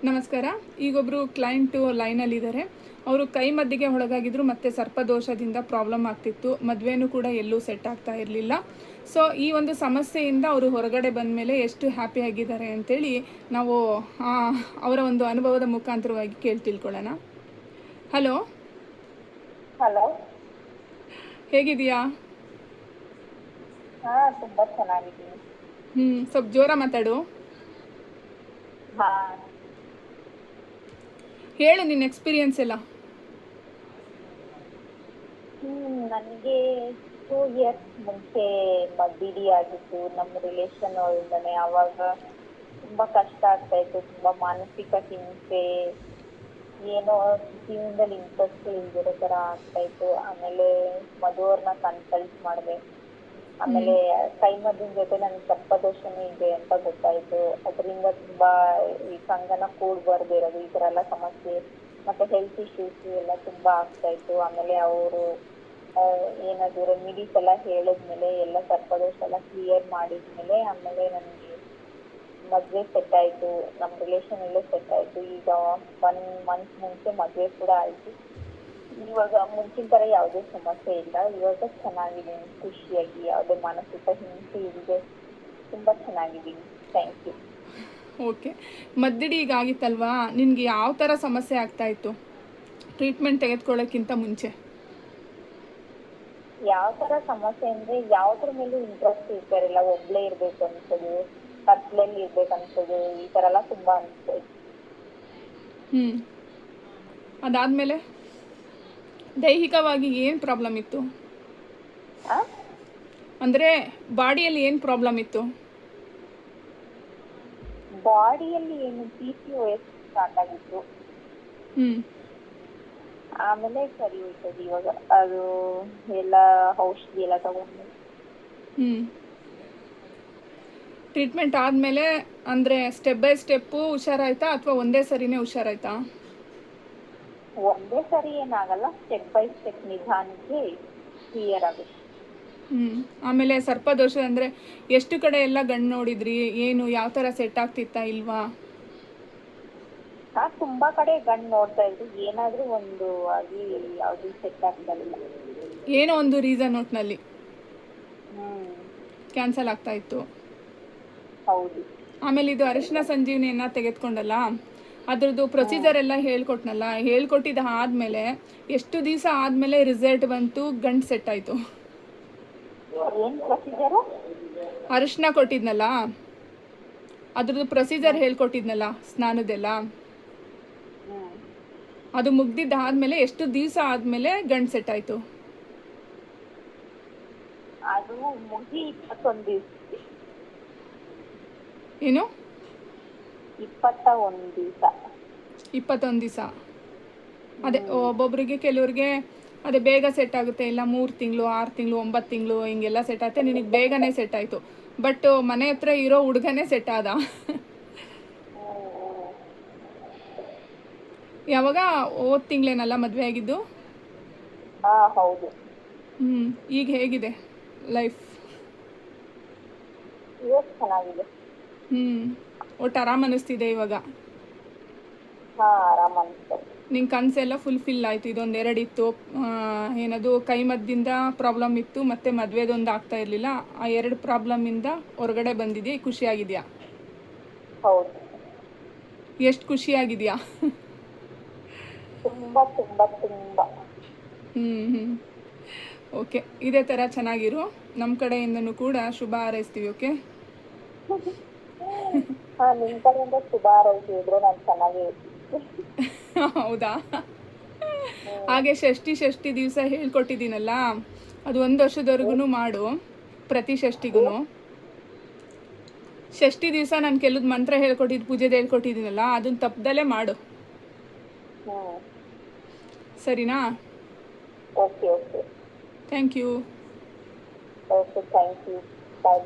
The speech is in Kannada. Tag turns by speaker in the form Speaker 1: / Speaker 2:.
Speaker 1: ನಮಸ್ಕಾರ. ಈಗೊಬ್ಬರು ಕ್ಲೈಂಟು ಲೈನಲ್ಲಿದ್ದಾರೆ. ಅವರು ಕೈ ಮದ್ದಿಗೆ ಒಳಗಾಗಿದ್ರು ಮತ್ತು ಸರ್ಪದೋಷದಿಂದ ಪ್ರಾಬ್ಲಮ್ ಆಗ್ತಿತ್ತು. ಮದುವೆನೂ ಕೂಡ ಎಲ್ಲೂ ಸೆಟ್ ಆಗ್ತಾ ಇರಲಿಲ್ಲ. ಸೊ ಈ ಒಂದು ಸಮಸ್ಯೆಯಿಂದ ಅವರು ಹೊರಗಡೆ ಬಂದ ಮೇಲೆ ಎಷ್ಟು ಹ್ಯಾಪಿ ಆಗಿದ್ದಾರೆ ಅಂತೇಳಿ ನಾವು ಅವರ ಒಂದು ಅನುಭವದ ಮುಖಾಂತರವಾಗಿ ಕೇಳಿ ತಿಳ್ಕೊಳ್ಳೋಣ. Hello,
Speaker 2: hello.
Speaker 1: ಹೇಗಿದೆಯಾ?
Speaker 2: ಹಾ, ತುಂಬಾ ಚೆನ್ನಾಗಿದ್ದೀನಿ.
Speaker 1: ಸ್ವಲ್ಪ ಜೋರ ಮಾತಾಡು.
Speaker 2: ಹಾ,
Speaker 1: ಹೇಳು ನಿನ್ನ ಎಕ್ಸ್ಪೀರಿಯನ್ಸ್ ಎಲ್ಲ.
Speaker 2: ನನಗೆ 2 years ಮುಂಚೆ ಮದ್ವಿಡಿ ಆಗಿತ್ತು. ನಮ್ಮ ರಿಲೇಷನ್ ಅವರಿಂದನೇ. ಅವಾಗ ತುಂಬಾ ಕಷ್ಟ ಆಗ್ತಾ ಇತ್ತು. ತುಂಬಾ ಮಾನಸಿಕ ಹಿಂಸೆ, ಏನೋ ಜೀವನದಲ್ಲಿ ಇಂಟ್ರೆಸ್ಟ್ ಇಲ್ದಿರೋ ತರ ಆಗ್ತಾ ಇತ್ತು. ಆಮೇಲೆ ಮದುವವ್ರನ್ನ ಕನ್ಸಲ್ಟ್ ಮಾಡಿದೆ. ಆಮೇಲೆ ಕೈಮದ್ದಿನ ಜೊತೆ ನನ್ಗೆ ಸರ್ಪದೋಷನೂ ಇದೆ ಅಂತ ಗೊತ್ತಾಯ್ತು. ಅದರಿಂದ ತುಂಬಾ ಈ ಕಂಗನ ಕೂಡ್ಬಾರ್ದು ಇರೋದು, ಈ ತರ ಎಲ್ಲ ಸಮಸ್ಯೆ, ಮತ್ತೆ ಹೆಲ್ತ್ ಇಶ್ಯೂಸ್ ಎಲ್ಲ ತುಂಬಾ ಆಗ್ತಾ ಇತ್ತು. ಆಮೇಲೆ ಅವರು ಏನಾದ್ರು ರೆಮಿಡೀಸ್ ಎಲ್ಲ ಹೇಳಿದ್ಮೇಲೆ, ಎಲ್ಲ ಸರ್ಪದೋಷ ಎಲ್ಲ ಕ್ಲಿಯರ್ ಮಾಡಿದ್ಮೇಲೆ ಆಮೇಲೆ ನನ್ಗೆ ಮದ್ವೆ ಸೆಟ್ ಆಯ್ತು. ನಮ್ ರಿಲೇಷನ್ ಅಲ್ಲೇ ಸೆಟ್ ಆಯ್ತು. ಈಗ 1 month ಮುಂಚೆ ಮದ್ವೆ ಕೂಡ ಆಯ್ತು. ಇವಾಗ ಮುಂಚಿನ ತರ ಯಾವುದೇ ಸಮಸ್ಯೆ ಇಲ್ಲ. ಇವಾಗ ಚೆನ್ನಾಗಿದ್ದೀನಿ, ಖುಷಿಯಾಗಿ, ಯಾವುದೇ ಮಾನಸಿಕ ಹಿಂಸೆ ಇಲ್ಲದೆ ತುಂಬಾ ಚೆನ್ನಾಗಿದ್ದೀನಿ. Thank you.
Speaker 1: ಓಕೆ, ಮದ್ದಿಡಿ ಈಗ ಆಗಿತ್ತಲ್ವಾ, ನಿನಗೆ ಯಾವ ಥರ ಸಮಸ್ಯೆ ಆಗ್ತಾಯಿತ್ತು ಟ್ರೀಟ್ಮೆಂಟ್ ತೆಗೆದುಕೊಳ್ಳೋಕ್ಕಿಂತ ಮುಂಚೆ?
Speaker 2: ಯಾವ ತರ ಸಮಸ್ಯೆ ಅಂದ್ರೆ ಯಾವ್ದ್ರ ಮೇಲೂ ಇಂಟ್ರೆಸ್ಟ್ ಇರ್ತಾರಿಲ್ಲ. ಒಬ್ಳೇ ಇರ್ಬೇಕು ಅನ್ಸೋದು, ಕತ್ಲಲ್ಲಿ ಇರ್ಬೇಕು ಅನ್ಸೋದು, ಈ ತರ ಎಲ್ಲ ತುಂಬಾ ಅನ್ಸ್ತದೆ.
Speaker 1: ಅದಾದಮೇಲೆ ದೈಹಿಕವಾಗಿ ಏನು ಪ್ರಾಬ್ಲಮ್ ಇತ್ತು? ಅಂದರೆ ಬಾಡಿಯಲ್ಲಿ ಏನು ಪ್ರಾಬ್ಲಮ್ ಇತ್ತು?
Speaker 2: ಬಾಡಿಯಲ್ಲಿ ಏನು PCOS ಸ್ಟಾರ್ಟ್ ಆಗಿತ್ತು. ಆಮೇಲೆ ಸರಿ ಹೋಯ್ತದೆ. ಇವಾಗ ಅದು ಎಲ್ಲ ಔಷಧಿ ಎಲ್ಲ ತಗೊಂಡು.
Speaker 1: ಟ್ರೀಟ್ಮೆಂಟ್ ಆದಮೇಲೆ ಅಂದರೆ ಸ್ಟೆಪ್ ಬೈ ಸ್ಟೆಪ್ಪು ಹುಷಾರಾಯ್ತಾ ಅಥವಾ ಒಂದೇ ಸರಿನೇ ಹುಷಾರಾಯ್ತಾ?
Speaker 2: ಒಂದೇ ಸರಿ ಏನಾಗಲ್ಲ, ಸ್ಟೆಪ್ ಬೈ ಸ್ಟೆಪ್ ನಿಧಾನಕ್ಕೆ ಕ್ಲಿಯರ್ ಆಗುತ್ತೆ.
Speaker 1: ಆಮೇಲೆ ಸರ್ಪದೋಷ ಅಂದರೆ ಎಷ್ಟು ಕಡೆ ಎಲ್ಲ ಗಂಡು ನೋಡಿದ್ರಿ? ಏನು ಯಾವ ಥರ ಸೆಟ್ ಆಗ್ತಿತ್ತಾ ಇಲ್ವಾ?
Speaker 2: ತುಂಬಾ ಕಡೆ ಗಂಡು ನೋಡ್ತಾ ಇದ್ರು. ಏನಾದ್ರೂ ಒಂದು ಆಗಿ ಯಾವ್ದು ಸೆಟ್ ಆಗ್ತಾ ಇಲ್ಲ.
Speaker 1: ಏನೋ ಒಂದು ರೀಸನ್ ಒಟ್ಟಿನಲ್ಲಿ ಕ್ಯಾನ್ಸಲ್ ಆಗ್ತಾ ಇತ್ತು.
Speaker 2: ಹೌದು.
Speaker 1: ಆಮೇಲೆ ಇದು ಅರಿಶಿನ ಸಂಜೀವನಿಯನ್ನ ತೆಗೆದುಕೊಂಡಲ್ಲ, ಅದ್ರದ್ದು ಪ್ರೊಸೀಜರ್ ಎಲ್ಲ ಹೇಳ್ಕೊಟ್ನಲ್ಲ, ಹೇಳ್ಕೊಟ್ಟಿದ್ದ ಆದಮೇಲೆ ಎಷ್ಟು ದಿವಸ ಆದಮೇಲೆ ರಿಸಲ್ಟ್ ಬಂತು, ಗಂಡು ಸೆಟ್ ಆಯಿತು? ಅರಿಶಿನ ಕೊಟ್ಟಿದ್ನಲ್ಲ, ಅದ್ರದ್ದು ಪ್ರೊಸೀಜರ್ ಹೇಳ್ಕೊಟ್ಟಿದ್ನಲ್ಲ ಸ್ನಾನದೆಲ್ಲ, ಅದು ಮುಗ್ದಿದ್ದಾದ್ಮೇಲೆ ಎಷ್ಟು ದಿವಸ ಆದಮೇಲೆ ಗಂಡು ಸೆಟ್ ಆಯಿತು?
Speaker 2: ಅದು ಮುಗಿ 21 ದಿವಸ.
Speaker 1: ಏನು?
Speaker 2: 21 ದಿವಸ.
Speaker 1: 21 ದಿವಸ. ಅದೇ ಒಬ್ಬೊಬ್ಬರಿಗೆ, ಕೆಲವ್ರಿಗೆ ಅದೇ ಬೇಗ ಸೆಟ್ ಆಗುತ್ತೆ, ಇಲ್ಲ 3 ತಿಂಗಳು, 6 ತಿಂಗಳು, 9 ತಿಂಗಳು ಹಿಂಗೆಲ್ಲ ಸೆಟ್ ಆಗುತ್ತೆ. ನಿನಗೆ ಬೇಗನೆ ಸೆಟ್ ಆಯಿತು. ಬಟ್ ಮನೆ ಹತ್ರ ಇರೋ ಹುಡುಗನೇ ಸೆಟ್ ಆದ. ಯಾವಾಗ? ಹೋದ ತಿಂಗಳೇನಲ್ಲ ಮದುವೆ ಆಗಿದ್ದು?
Speaker 2: ಹೌದು.
Speaker 1: ಈಗ ಹೇಗಿದೆ ಲೈಫ್?
Speaker 2: ಚೆನ್ನಾಗಿದೆ.
Speaker 1: ಒಟ್ಟು ಆರಾಮ್ ಅನ್ನಿಸ್ತಿದೆ ಇವಾಗ?
Speaker 2: ಆರಾಮ್ ಅನಿಸ್ತದೆ.
Speaker 1: ನಿನ್ನ ಕನಸೆಲ್ಲ ಫುಲ್ಫಿಲ್ ಆಯಿತು. ಇದೊಂದು 2 ಇತ್ತು, ಏನದು ಕೈಮದ್ದಿಂದ ಪ್ರಾಬ್ಲಮ್ ಇತ್ತು, ಮತ್ತು ಮದುವೆದೊಂದು ಆಗ್ತಾ ಇರಲಿಲ್ಲ. ಆ 2 ಪ್ರಾಬ್ಲಮ್ಮಿಂದ ಹೊರಗಡೆ ಬಂದಿದೆಯಾ? ಖುಷಿಯಾಗಿದೆಯಾ?
Speaker 2: ಹೌದು.
Speaker 1: ಎಷ್ಟು ಖುಷಿಯಾಗಿದೆಯಾ?
Speaker 2: ತುಂಬ ತುಂಬ ತುಂಬ.
Speaker 1: ಓಕೆ, ಇದೇ ಥರ ಚೆನ್ನಾಗಿರು. ನಮ್ಮ ಕಡೆಯಿಂದನೂ ಕೂಡ ಶುಭ ಹಾರೈಸ್ತೀವಿ. ಓಕೆ.
Speaker 2: ನಿಮ್ಮ ಕಡೆಯಿಂದ ಶುಭ ಹಾರೈಸಿದ್ರೆ ನಾನು ಚೆನ್ನಾಗಿ
Speaker 1: ಹೌದಾ? ಹಾಗೆ ಷಷ್ಠಿ ದಿವಸ ಹೇಳ್ಕೊಟ್ಟಿದ್ದೀನಲ್ಲ, ಅದು 1 ವರ್ಷದವರೆಗೂ ಮಾಡು. ಪ್ರತಿ ಷಷ್ಠಿಗೂ ಷಷ್ಠಿ ದಿವಸ ನಾನು ಕೆಲವು ಮಂತ್ರ ಹೇಳ್ಕೊಟ್ಟಿದ್ದು, ಪೂಜೆದು ಹೇಳ್ಕೊಟ್ಟಿದ್ದೀನಲ್ಲ, ಅದನ್ನು ತಪ್ಪದಲ್ಲೇ ಮಾಡು. ಸರಿನಾ?
Speaker 2: Okay okay.
Speaker 1: Thank you.
Speaker 2: Okay, thank you.